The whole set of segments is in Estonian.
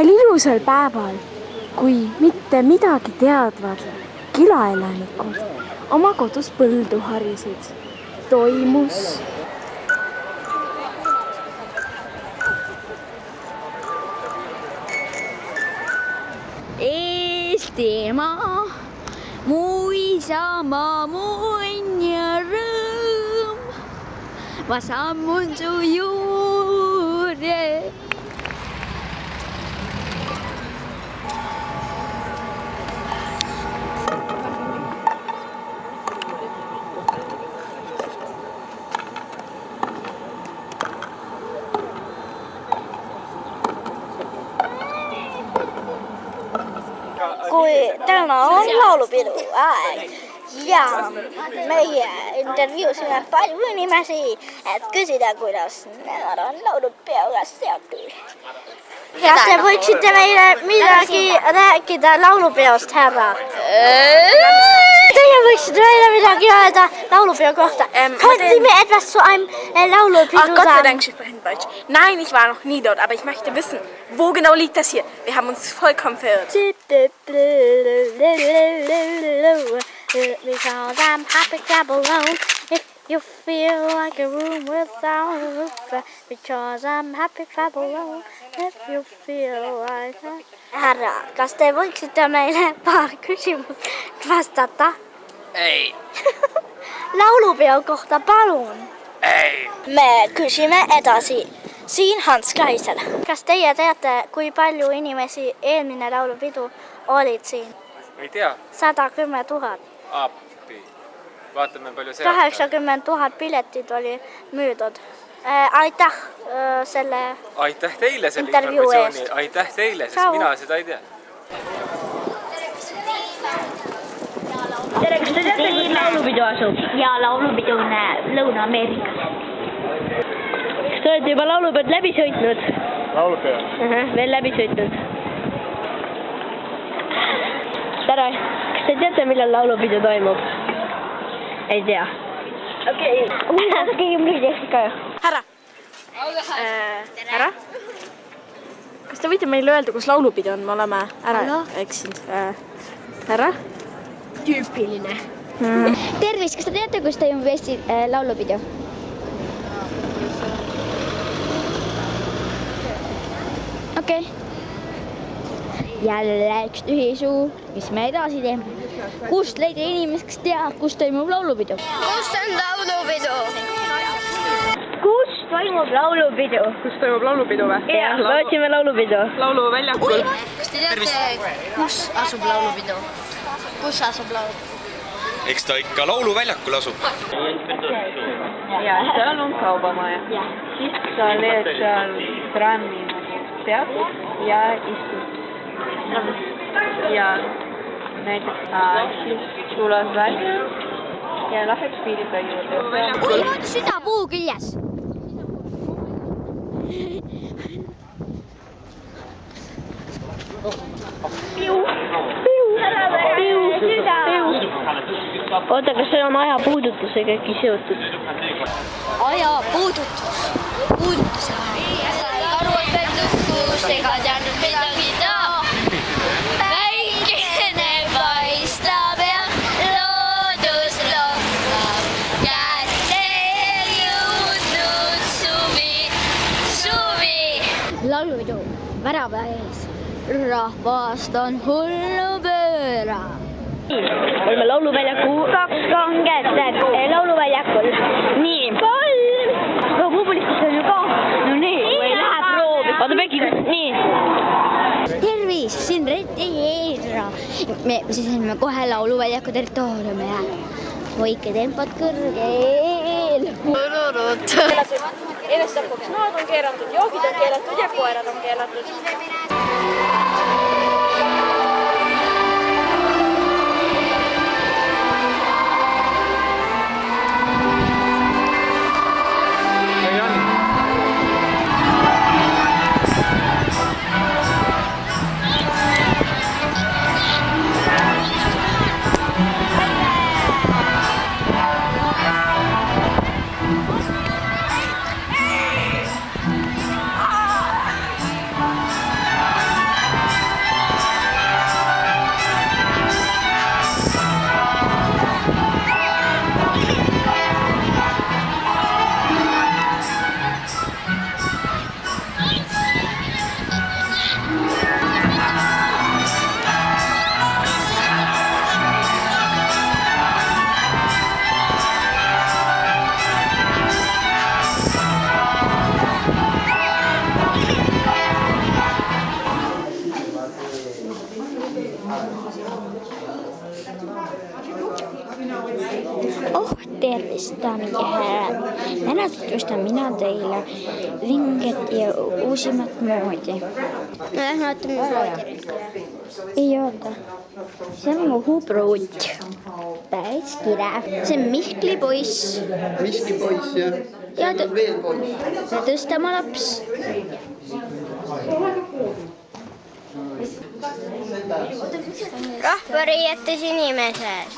Sellel ilusal päeval, kui mitte midagi teadvad külaelanikud oma kodus põldu harisid, toimus Eestimaa, mu isamaa, mu õnn ja rõõm. Ma sammun su juurde. Kui täna on laulupidu aeg ja meie intervjuusime palju inimesi, et küsida, kuidas nemad on laulupeoga seotud. Kas te võiksite meile midagi rääkida laulupeost, härra? Teie võiksite meile midagi öelda laulupeo kohta. Können Sie mir etwas zu einem Laulupidu sagen? Gott sei Dank sprechen Deutsch. Nein, ich war noch nie dort, aber ich möchte wissen, wo genau liegt das hier? Wir haben uns vollkommen verirrt. Because I'm happy clap alone. If you feel like a room without a roof. Because I'm happy clap alone. If you feel like a... Härra, kas te võiksite meile paar küsimust vastata? Ei. Laulupeo kohta, palun. Ei. Me küsime edasi. Siin Hans Klaisel. Kas teie teate, kui palju inimesi eelmine laulupidu olid siin? Ei tea. 110 000. Appi. Vaatame palju see 80 000 piletit oli müüdud. Aitäh selle Aitäh teile selle intervjuu informatsiooni. eest. Aitäh teile, sest Ciao. mina seda ei tea. Tere, kas te teate, kus laulupidu asub? Ja laulupidu on Lõuna-Ameerikas. Kas te olete juba laulupeod läbi sõitnud? Laulupeo? Veel läbi sõitnud. Tere, kas te teate, millal laulupidu toimub? Ei tea. Okei. Härra. Härra? Kas te võite meile öelda, kus laulupidu on? Me oleme ära eksinud. Härra? Tüüpiline. Tervist, kas te teate, kus toimub Eesti laulupidu? Okei. Jälle üks tühi suu, mis me edasi teeme? Kust leida inimesed, kes teavad, kus toimub laulupidu? Kus on laulupidu? Kus toimub laulupidu? Kus toimub laulupidu või? Jah, me otsime laulupidu. Lauluväljakul. Kas te teate, kus asub laulupidu? Kus asub laulupidu? Eks ta ikka lauluväljakul asub. Ja seal on kaubamaja. Siis sa leed seal trammi peatust ja istud. Ja näiteks siis tuled välja ja lähed piiriga juurde. Oi, süda puu küljes! Oota, kas see on ajapuudutusega äkki seotud? Ajapuudutus. Puudutus. Aruapendus, ega teadnud midagi taa. Väikene paistab ja loodus loodab. Kätte jõudnud suvi. Laulupidu värava ees. Rahvast on hullu pööra. Oleme lauluväljaku 2 kanget lauluväljakul. Nii. 3. Aga publikus on ju ka. No nii, või läheb proovi. Vaata Peki, nii. Tervis, siin Reti Eedra. Me sisesime kohe lauluväljaku territooriumile. Hoike tempot kõrgel. Enestatavaks maad on keelatud, joogid on keelatud ja koerad on keelatud. daamid ja härrad, täna tutvustan mina teile vinget ja uusimat moodi. No lähme vaatame moodi. Ei oota, see on mu hubruut. Päris kirev. See on Mihkli poiss. Miski poiss jah. Ja Seal on veel poiss. Tõstamaa laps. Rahvariietes inimesed.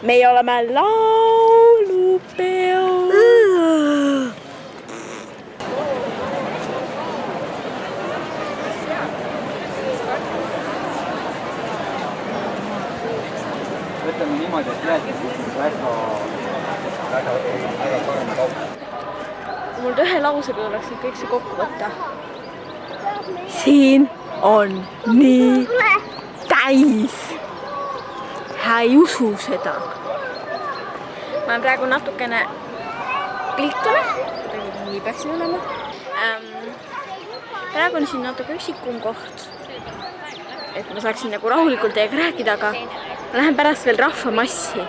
Meie oleme laulupeol. Ütleme niimoodi, et jäätis väga parem kaup. Mul ühe lausega oleks nüüd kõik see kokku võtta. Siin on nii täis. Sa ei usu seda. Ma olen praegu natukene pilkane. Nii peaksin olema. Praegu on siin natuke üksikum koht. Et ma saaksin nagu rahulikult teiega rääkida, aga ma lähen pärast veel rahvamassi.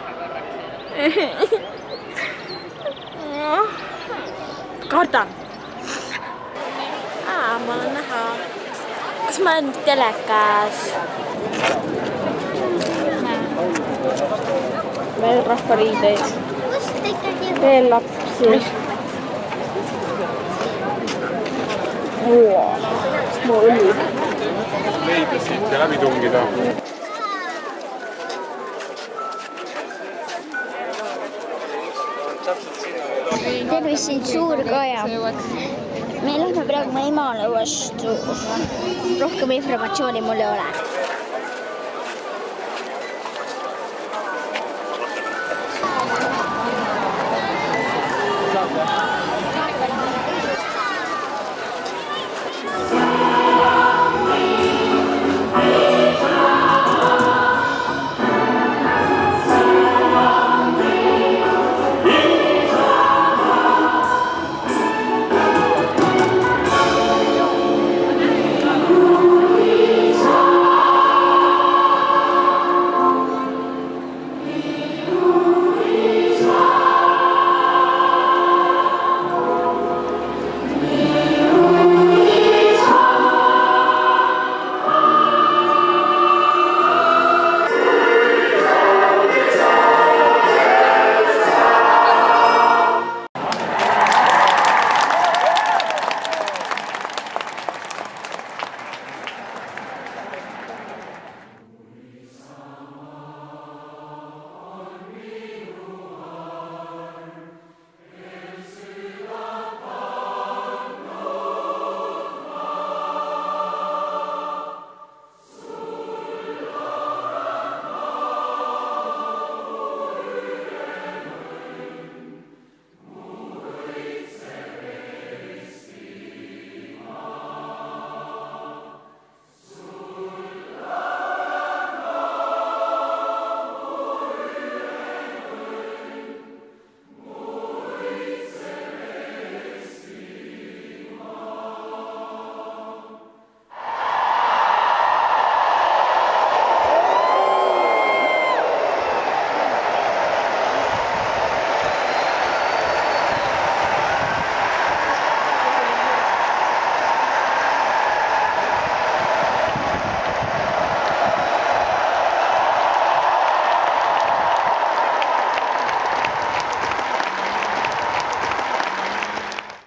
Kardan. Ma olen näha. Kas ma olen telekas? Veel rahvariideid. Veel lapsi. Mu õli. Leida siit ja läbi tungida. Tervis sind suur kaja. Me lähme praegu mu emale vastu. Rohkem informatsiooni mul ei ole.